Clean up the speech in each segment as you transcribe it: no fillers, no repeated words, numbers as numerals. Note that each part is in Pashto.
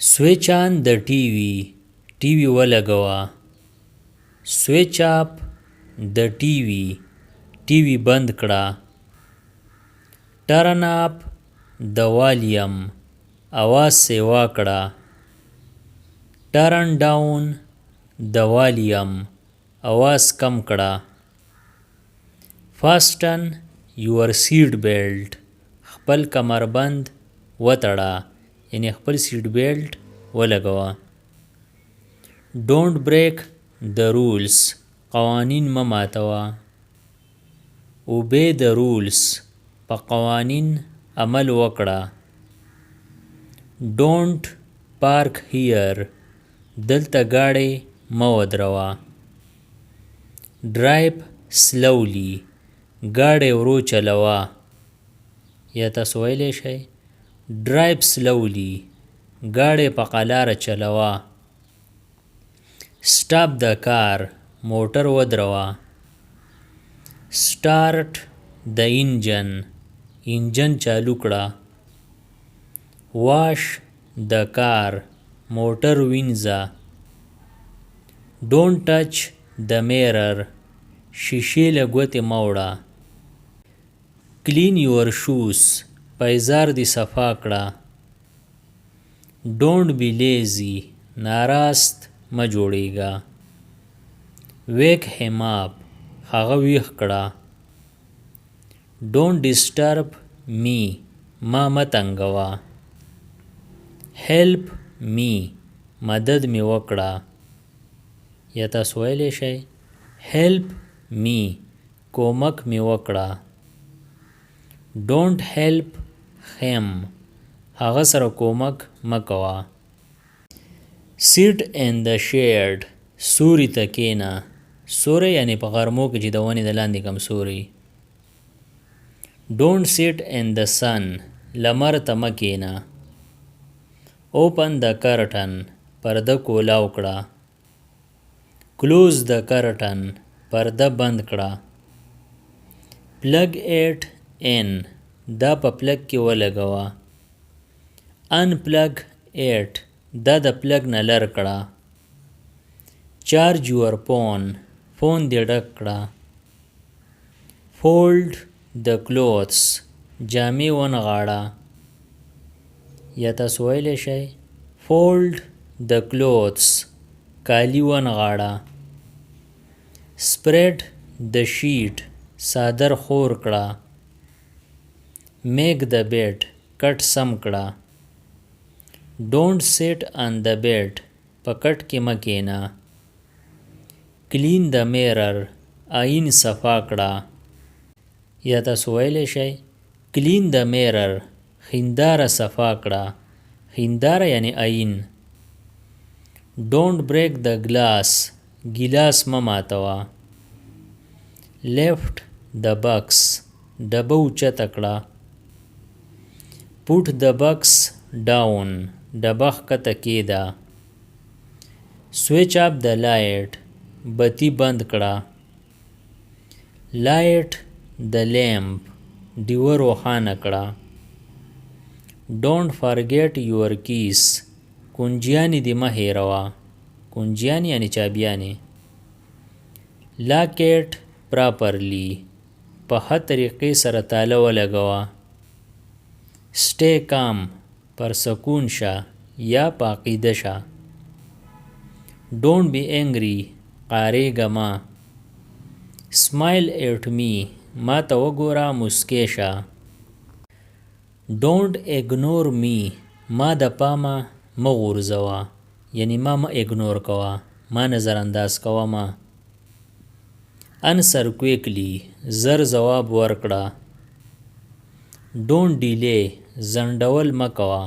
Switch on the TV. TV ولګوه. Switch up the TV. TV بند کړه. Turn up the volume. आवाज سیوا کړه. Turn down the volume. आवाज کم کړه. Fasten your seat belt. خپل کمربند وتړه. یعنی خپل سیټ بیلټ ولګوه. Don't break the rules. قوانین مه ماتوه. Obey the rules. په قوانین عمل وکړه. Don't park here. دلته ګاډی مه ودروه. Drive slowly. ګاډی ورو چلوه. یا تاسو ویلی شئ Drive slowly. ګاډی په قلاره چلوه. Stop the car. موټر ودروه. Start the engine. انجن چالو کړه. Wash the car. موټر وینځه. Don't touch the mirror. شیشې له ګوتې مه وړه. Clean your shoes. پایزار دې صفا کړه. Don't be lazy. ناراست مه جوړیږه. Wake him up. هغه ویښ کړه. Don't disturb me. ما مه تنګوه. Help me. مدد مې وکړه. یا تاسو ویلی شئ Help me. کومک مې وکړه. Don't help him. هغه سره کومک مه کوه. Sit in the shade. سوري ته کښېنه. سوری یعنی په غرمو کې چې د ونې د لاندې کم سوری. Don't sit in the sun. لمر ته مه کښېنه. Open the curtain. پرده کولاو کړه. Close the curtain. پرده بند کړه. Plug it in. دا په پلگ کې ولګوه. Unplug it. دا د پلگ نه لر کړه. Charge your phone. فون دې ډک کړه. Fold the clothes. جامې ونغاړه. یا تاسو ویلی شئ Fold the clothes. کالی ونغاړه. Spread the sheet. صادر خور کړه. Make the bed. کټ سم کړه. Don't sit on the bed. په کټ کې مه کښېنه. Clean the mirror. آیین صفا کړه. یا تاسو ویلی شئ Clean the mirror. هنداره صفا کړه. هنداره یعنی آیین. Don't break the glass. ګیلاس مه ماتوه. Lift the box. ډبه اوچته کړه. Put the box down. ډبه ښکته کېږده. Switch up the light. بتی بند کړه. Light the lamp. ډیوه روښانه کړه. Don't forget your keys. کنجیانې دې مه هېروه. کنجیانې یعنې چابیانې. Lock it properly. په ښه طریقې سره تاله ولګوه. Stay calm. پر سکون شه یا په عقیده شه. Don't be angry. قاریږه مه. Smile at me. ما ته وګوره مسکی شه. Don't ignore me. ما د پامه مه غورځوه. یعنی ما مه اګنور کوه. ما نظر انداز کوه مه. Answer quickly. زر ځواب ورکړه. Don't delay. ځنډول مه کوه.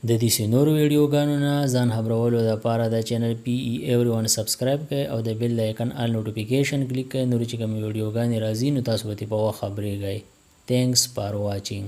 د دې نورو ویډیوګانو نه ځان خبرولو دپاره د چینل PE Everyone سبسکرایب کړئ او د بیل د آیکن آل نوټیفیکیشن کلیک کړئ. نورې چې کومې ویډیوګانې راځي نو تاسو به ترې په وخت خبریږئ. Thanks for watching.